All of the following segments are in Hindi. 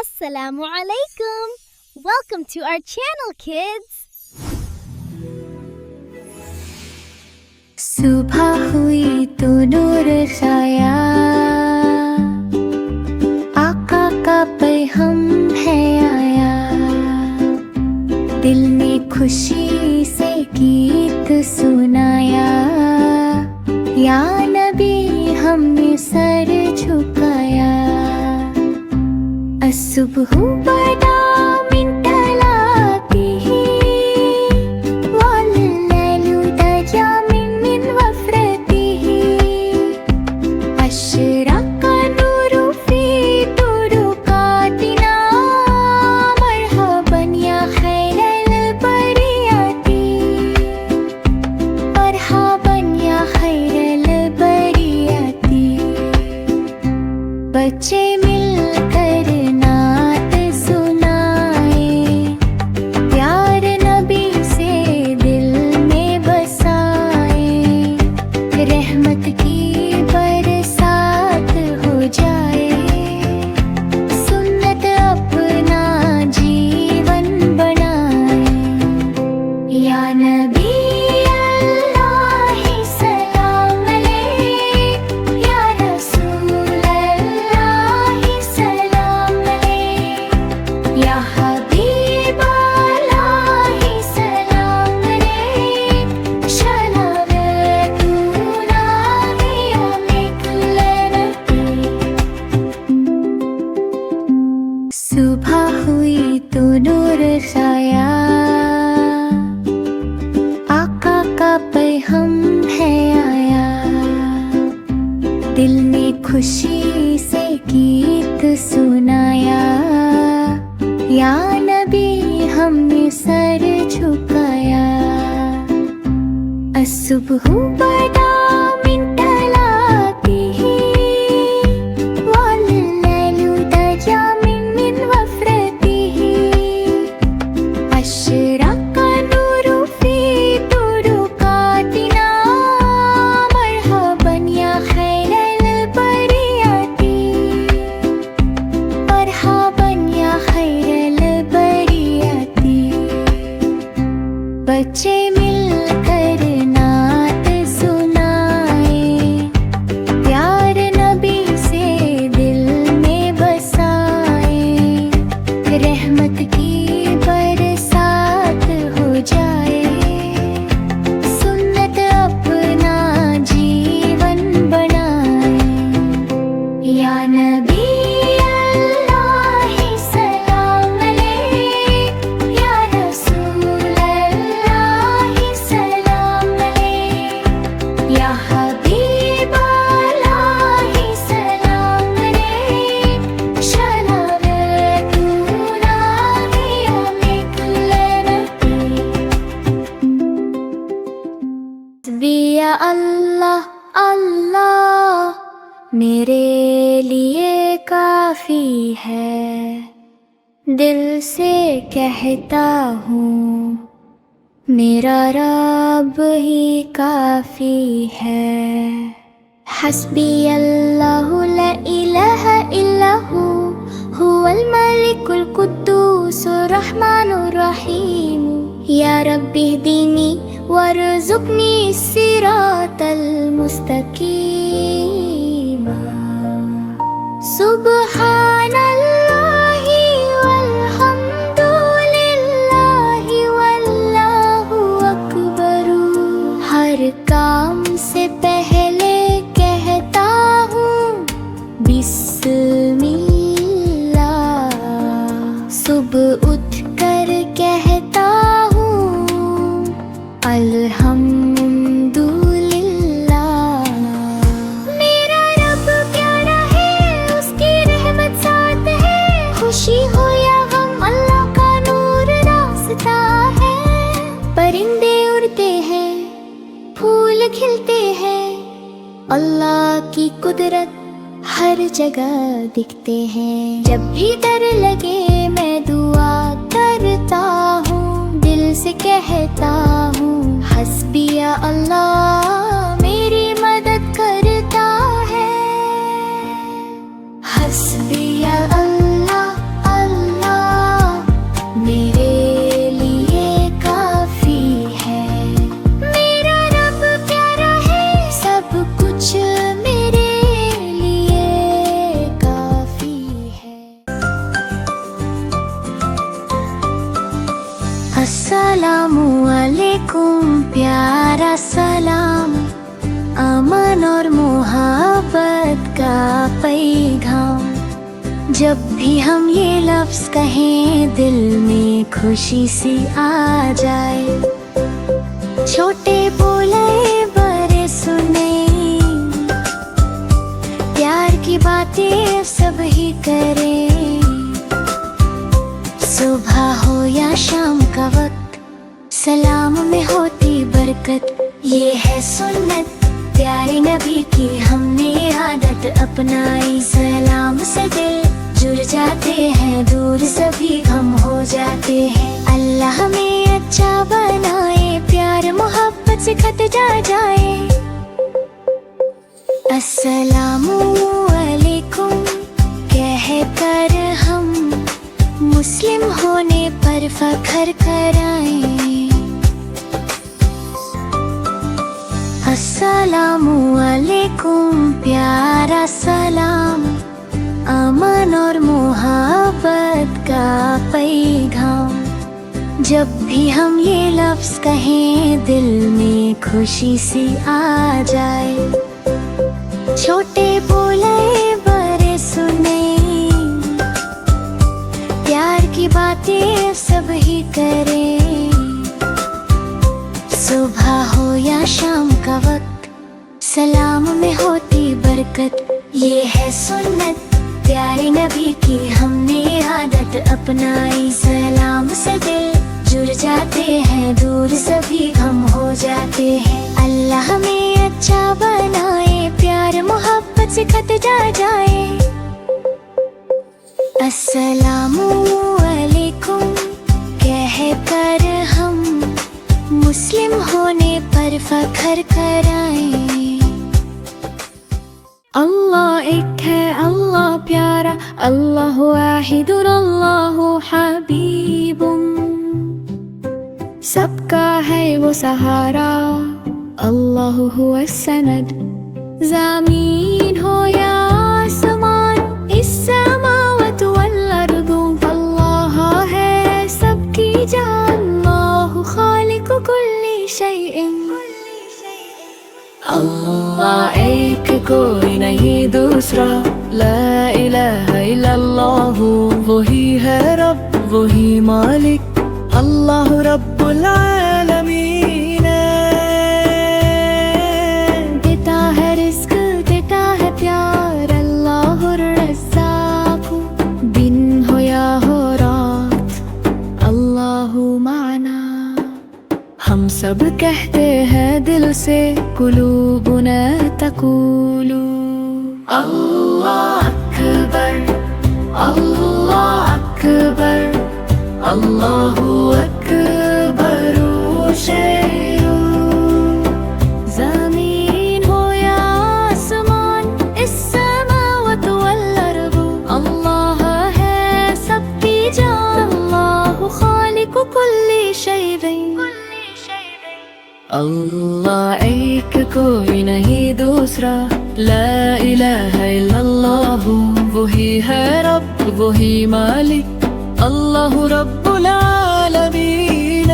Assalamu alaikum. Welcome to our channel, kids. सुबह हुई तो नूर छाया, आका का पैगम है आया। दिल ने खुशी से गीत सुनाया, या नबी हमने सर झुकाया। असुबह बदा मिन तलातिह, वल्लैलु दजा मिन वफ्रतिह। अशरका नूरु फी तुरुकातिना, मरहबन या खैरल बरियाती। मरहबन या खैरल बरियाती। बच्चे मिलकर नात सुनाए, प्यार नबी से दिल में बसाए। रहमत की बरसात हो जाए, सुन्नत अपना जीवन बनाए। या नबी अल्लाह सलाम अलैक, या रसूल अल्लाह सलाम अलैक। या हबीब अल्लाह सलाम अलैक, शलावतुना बियमिक लरती। सुबह हुई तो नूर छाया, आका का पैगम है आया। दिल ने खुशी से गीत सुनाया, या नबी हमने सर झुकाया। असुबह बदा मिन तलातिह, वल्लैलु दजा मिन वफ्रतिह। अशरका नूरु फी तुरुकातिना, मरहबन या खैरल बरियाती। मरहबन या खैरल बरियाती। बच्चे मिलकर नात सुनाए, प्यार नबी से दिल में बसाए। रहमत की बरसात हो जाए, सुन्नत अपना जीवन बनाए। या नबी अल्लाह सलाम अलैक, या रसूल अल्लाह सलाम अलैक। या हबीब अल्लाह सलाम अलैक, शलावतुना बियमिक लरती। हस्बिया अल्लाह अल्लाह मेरे लिए काफी है। दिल से कहता हूँ, मेरा रब ही काफी है। हस्बी अल्लाहु ला इलाहा इल्लहु, हुवल मलिकुल कुद्दूसुर रहमानुर रहीम। या रब्बी दीनी वरज़ुक़नी सिरातल मुस्तकीम। सुब्हानल्लाहि वल्हम्दुलिल्लाहि वल्लाहु अकबरु। हर काम से पहले कहता हूँ बिस्मिल्लाह। सुबह उठ कर कहता हूँ अल्हम्दुलिल्लाह। मेरा रब प्यारा है, उसकी रहमत साथ है। खुशी हो या गम, अल्लाह का नूर रास्ता है। परिंदे उड़ते हैं, फूल खिलते हैं, अल्लाह की कुदरत हर जगह दिखते हैं। जब भी डर लगे मैं दुआ करता हूँ, दिल से कहता हूँ हस्बिया अल्लाह मेरी मदद करता है। हस्बिया अल्लाह अस्सलामु अलैकुम प्यारा सलाम, अमन और मोहब्बत का पैगाम। जब भी हम ये लफ्ज़ कहें दिल में खुशी सी आ जाए। छोटे बोले बड़े सुने, प्यार की बातें सब ही करें। सुबह हो या शाम का वक्त, सलाम में होती बरकत। ये है सुन्नत प्यारे नबी की, हमने आदत अपनाई। सलाम से दिल जुड़ जाते हैं, दूर सभी गम हो जाते हैं। अल्लाह हमें अच्छा बनाए, प्यार मोहब्बत से खत जा जाए। अस्सलामु अलैकुम कह कर हम मुस्लिम होने पर फख्र कराएं। अस्सलामु अलैकुम प्यारा सलाम, अमन और मोहब्बत का पैगाम। जब भी हम ये लफ्ज़ कहें दिल में खुशी सी आ जाए। छोटे बोले बड़े सुने, प्यार की बातें सब ही करें। सुबह हो या शाम का वक्त, सलाम में होती बरकत। ये है सुन्नत प्यारे नबी की, हमने आदत अपनाई। सलाम से दिल जुड़ जाते हैं, दूर सभी गम हो जाते हैं। अल्लाह हमें अच्छा बनाए, प्यार मोहब्बत से खत जा जाए। अस्सलामु अलैकुम कह कर हम मुस्लिम होने पर फख्र कराएं। अल्लाह एक है, अल्लाह प्यारा, अल्लाह वाहिदुन, अल्लाह हबीबुन। सबका है वो सहारा, अल्लाह हुवा सनद। ज़मीन हो या आसमान, इस्समावात वल अर्दु, अल्लाह है सबकी जान। अल्लाह खालिकु कुल्ली शैइन। अल्लाह एक कोई नहीं दूसरा, ला इलाहा इल्लल्लाह। वही है रब वही मालिक, अल्लाह रब्बुल आलमीन। देता है रिज़्क़ देता है प्यार, अल्लाह रज़्ज़ाक़। दिन हो या हो रात, अल्लाह माना। हम सब कहते हैं दिल से, कुलूबुना तक़ूलु अल्लाह अकबर, अल्लाह अकबर, अल्लाहु अकबर। शेरो ज़मीन हो या आसमान, इस्समावात वल अर्दु, अल्लाह है सबकी जान। अल्लाहु खालिकु कुल्ली शैइन। अल्लाह एक कोई नहीं दूसरा, ला इलाहा इल्लल्लाह। वही है रब वही मालिक, अल्लाह रब्बुल आलमीन।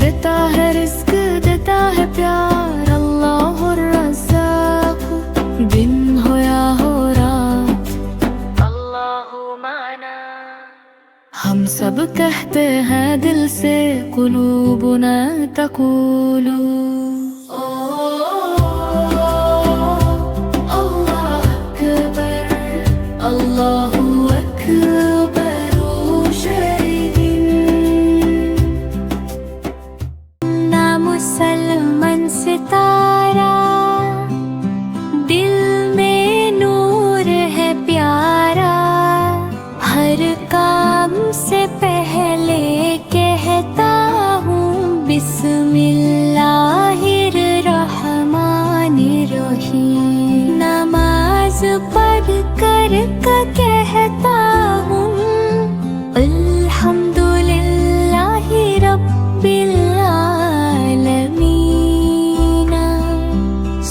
देता है रिज़्क़ देता है प्यार, अल्लाह रज़्ज़ाक़। दिन हो या हो रात, अल्लाह माना। हम सब कहते हैं दिल से, कुलूबुना तक़ूलु अल्लाह अकबर, अल्लाहु अकबर। शरीन ना मुसलमान सितारा, दिल में नूर है प्यारा। हर काम से पहले कहता हूँ बिस्मिल्लाहिर रहमानिर रहीम। नमाज पढ़ कर कहता हूँ अल्हम्दुलिल्लाहि रब्बिल आलमीन।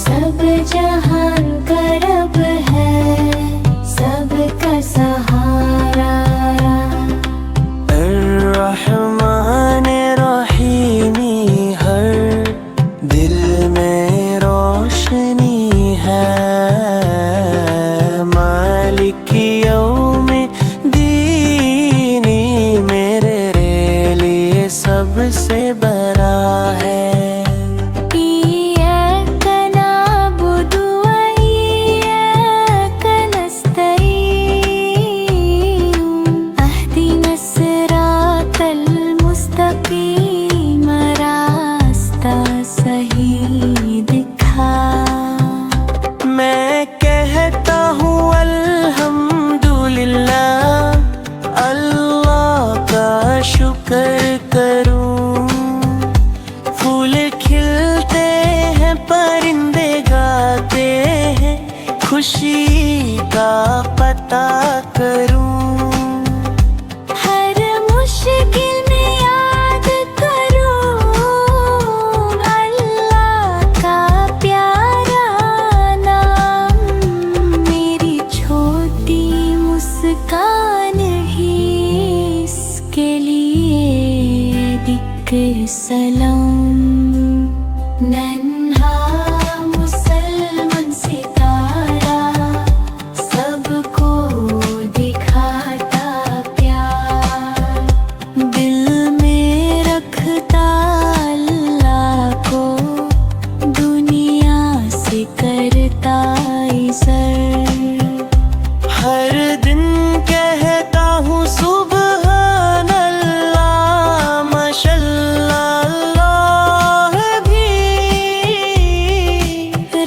सब जहान का रब है, सबका सहारा। गाता करूं। हर मुश्किल में याद करूं अल्लाह का प्यारा नाम। मेरी छोटी मुस्कान ही इसके लिए दिक्र सलाम। नन्हा मुसलमान सितारा सबको दिखाता प्यार। दिल में रखता अल्लाह को, दुनिया से करता इज़्ज़त। हर दिन कहता हूँ सुबहान अल्लाह, माशल्लाह अल्लाह भी।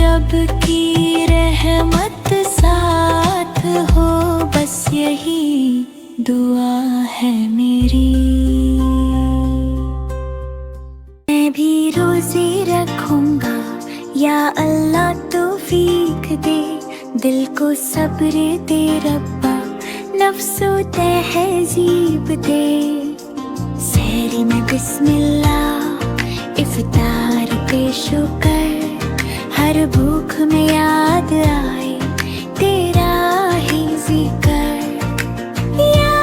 रब की रहमत साथ हो, बस यही दुआ है मेरी। मैं भी रोज़े रखूंगा, या अल्लाह तौफीक दे। दिल को सब्र दे रब्बा, नफ्सो तहज़ीब दे। सहरी में बिस्मिल्लाह, इफ्तार पे शुक्र। हर भूख में याद आए तेरा ही ज़िक्र। या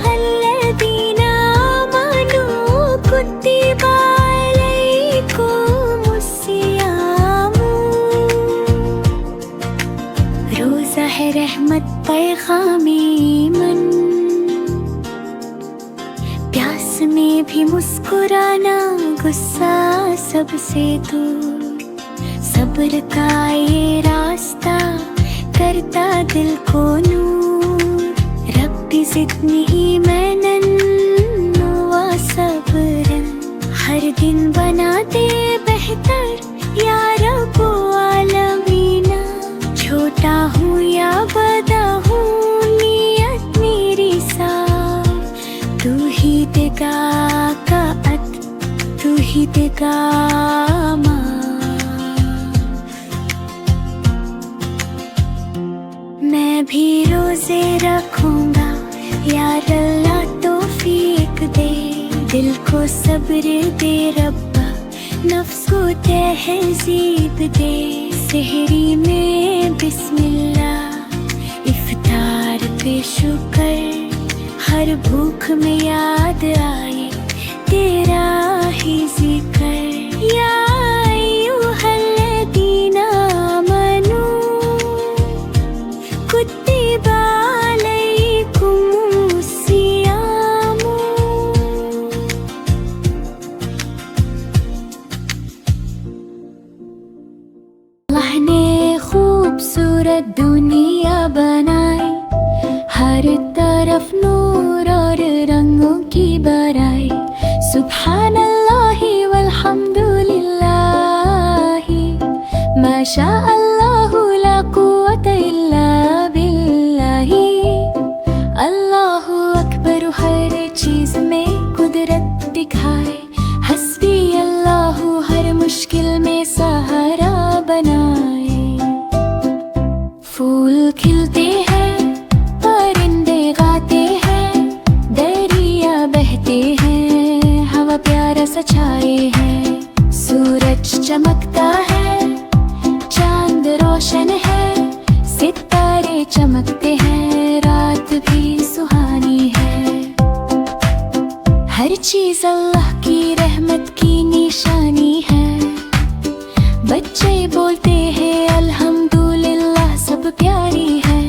अय्युहल्लज़ीना आमनू कुतिबा अलैकुमुस्सियाम। रोज़ा है रहमत पैगामे मन, प्यास में भी मुस्कुराना, गुस्सा सबसे दूर। सब्र का ये रास्ता करता दिल को नूर। रब्बी ज़िदनी ईमानन व सब्रन। हर दिन बना दे बेहतर या रब्बो आलमीना। छोटा हूँ या बड़ा हूँ, नियत मेरी साफ। तू ही देगा कात, तू ही देगा माफ। मैं भी रोज़े रखूंगा, या अल्लाह तौफीक दे। दिल को सब्र दे रब्बा, नफ्स को तहज़ीब दे। सहरी में बिस्मिल्लाह, इफ्तार पे शुक्र। हर भूख में याद आए तेरा ही ज़िक्र। या अय्युहल्लज़ीना आमनू कुतिबा अलैकुमुस्सियाम। अल्लाह ने खूबसूरत दुनिया बनाई, हर तरफ नूर और रंगों की बराई। सुब्हान अल्लाहि वल्हम्दुलिल्लाहि, माशा अल्लाहु ला कुव्वता इल्ला बिल्लाहि। अल्लाहु अकबर, हर चीज में कुदरत दिखाए। हस्बी अल्लाहु, हर मुश्किल में सहारा बनाए। फूल खिलते हैं, परिंदे गाते हैं, दरिया बहते हैं, हवा प्यारा सा छाए है। सूरज चमकता है, चांद रोशन है, सितारे चमकते हैं, रात भी सुहानी है। हर चीज अल्लाह की रहमत की निशानी है। बच्चे बोलते हैं अल्हम्दुलिल्लाह, सब प्यारी है।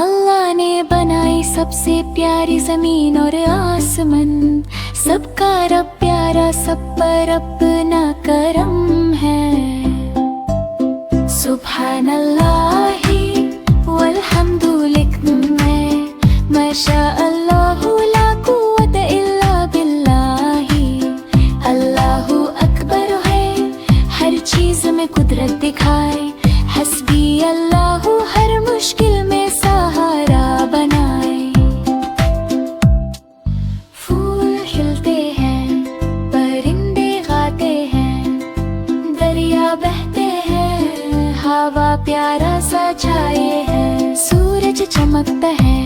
अल्लाह ने बनाई सबसे प्यारी जमीन और आसमान। सबका रब प्यारा, सब पर अपना करम है। सुभान अल्लाहि वल्हम्दुलिल्लाह, माशा अल्लाहु ला कुव्वता इल्ला बिल्लाहि। अल्लाहु अकबर है, हर चीज में कुदरत दिखाए। हस्बी अल्लाहु, हर मुश्किल में सहारा बनाए। फूल खिलते हैं, परिंदे गाते हैं, दरिया बहते हैं, हवा प्यारा सा चमकता है,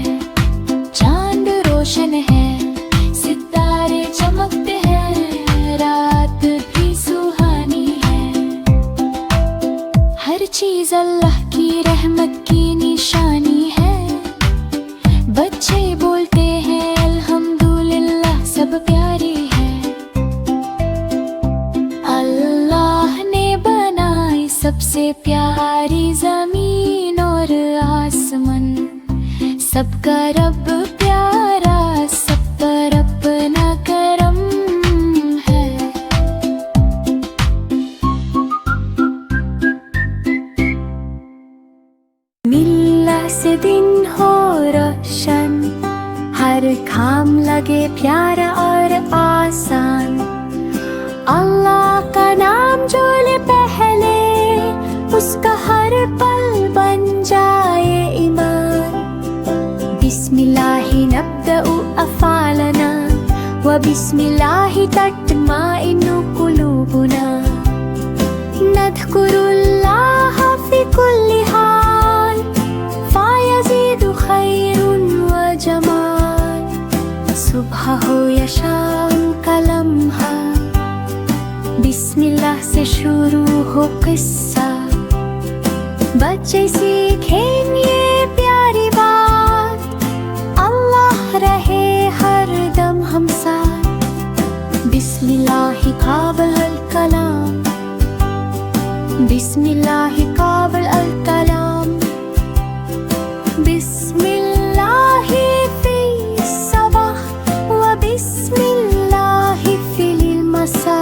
चांद रोशन है, सितारे चमकते हैं, रात भी सुहानी है। हर चीज अल्लाह की रहमत की निशानी है। बच्चे बोलते हैं अल्हम्दुलिल्लाह, सब प्यारी है। अल्लाह ने बनाई सबसे प्यारी जमीन और आसमान, सबका रब प्यारा, सब पर अपना करम है। मिल्ला से दिन हो रोशन, हर काम लगे प्यारा और आसान। अल्लाह का नाम जो ले पहले, उसका हर पल बन जाए ईमान। बिस्मिल्लाहि नब्दउ अफ़ालना व बिस्मिल्लाहि तत्माइन्नु कुलूबुना। नज़्कुरुल्लाह फ़ी कुल्ली हाल, फ़यज़ीदु खैरुन व जमाल। सुबह हो या शाम का लम्हा, बिस्मिल्लाह से शुरू हो किस्सा। बच्चे सीखें ये प्यारी बात, अल्लाह रहे हर दम हम साथ। बिस्मिल्लाहि क़ाबिल अल कलाम, बिस्मिल्लाहि क़ाबिल अल कलाम। बिस्मिल्लाहि फ़ी सबह व बिस्मिल्लाहि फ़िल मसा।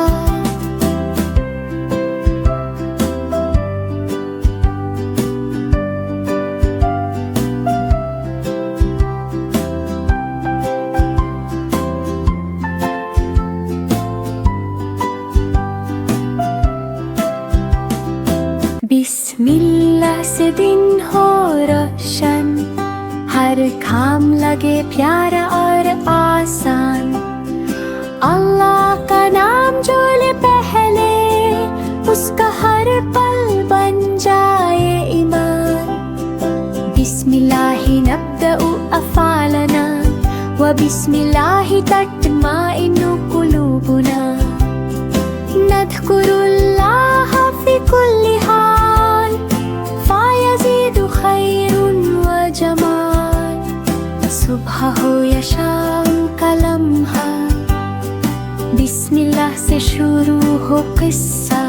बिस्मिल्लाह से दिन हो रोशन, हर काम लगे प्यारा और आसान। अल्लाह का नाम जो ले पहले, उसका हर पल बन जाए ईमान। बिस्मिल्लाहि नब्दउ अफ़ालना व बिस्मिल्लाहि तत्माइन्नु कुलूबुना। नज़्कुरुल्लाह फ़ी कुल्ली हाल, फ़यज़ीदु खैरुन व जमाल। सुबह हो या शाम का लम्हा, बिस्मिल्लाह से शुरू हो किस्सा।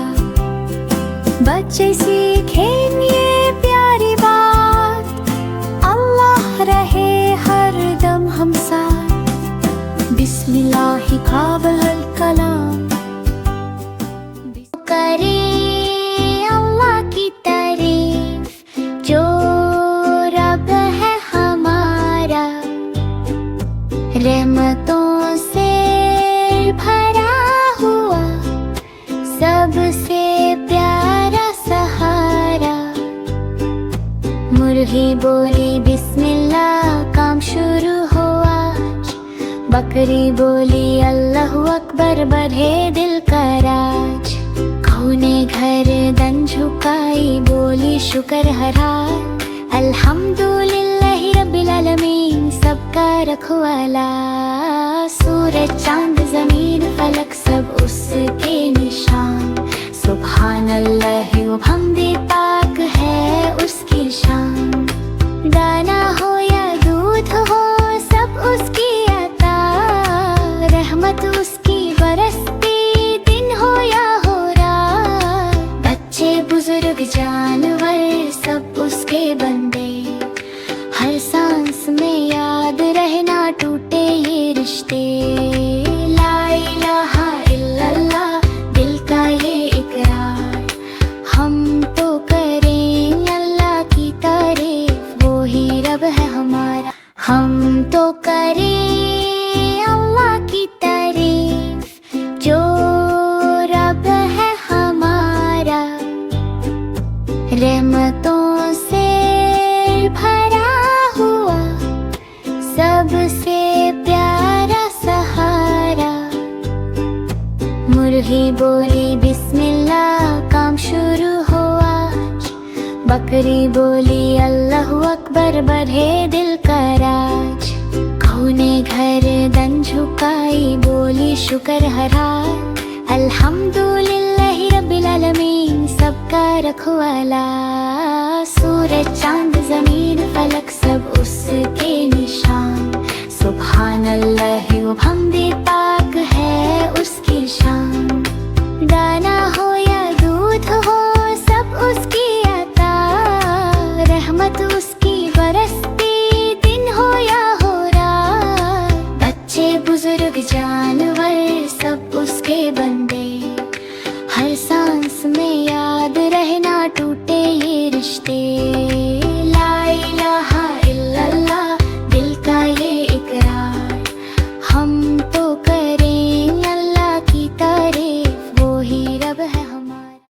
बच्चे सीखें ये प्यारी बात, अल्लाह रहे हर दम हम साथ। बिस्मिल्लाहि क़ाबिल अल कलाम। करे अल्लाह की तारीफ, जो रब है हमारा, रहमतों से भरा हुआ, सबसे प्यारा सहारा। मुर्गी बोली बिस्मिल्लाह, काम शुरू हुआ। बकरी बोली अल्लाहु अकबर, बढ़े दिल का राज। कौने घर दन झुकाई, बोली शुक्र हरा। अल्हम्दुलिल्लाहि रब्बिल आलमीन, सबका रखवाला। सूरज चांद जमीन फलक सब उसके निशान। सुब्हानल्लाह व बिहम्दी, पाक है उसकी शान। दाना हो या दूध हो, सब उसकी अता। रहमत उसकी बरसती, दिन हो या हो रात। बच्चे बुजुर्ग जानवर, सब उसके बंदे। हर सांस में याद रहना, टूटे ये रिश्ते। ला इलाहा इल्लल्लाह, दिल का ये इकरार। हम तो करें अल्लाह की तारीफ, वो ही रब है हमारा। हम तो करें अल्लाह की तारीफ, जो रब है हमारा, रहमतों से भरा हुआ, सबसे प्यारा सहारा। मुर्गी बोली बिस्मिल्लाह, काम शुरू हुआ। बकरी बोली अल्लाहु अकबर, बढ़े दिल गर्दन झुकाई बोली शुक्र हरा, अल्हम्दुलिल्लाह रब्बिल आलमीन, सबका रखवाला। सूरज चांद जमीन फलक सब उसके निशान, सुभान अल्लाह व हमदे पाक है उसकी शान। दाना हो या दूध हो सब उसकी अता, रहमत उसकी बरस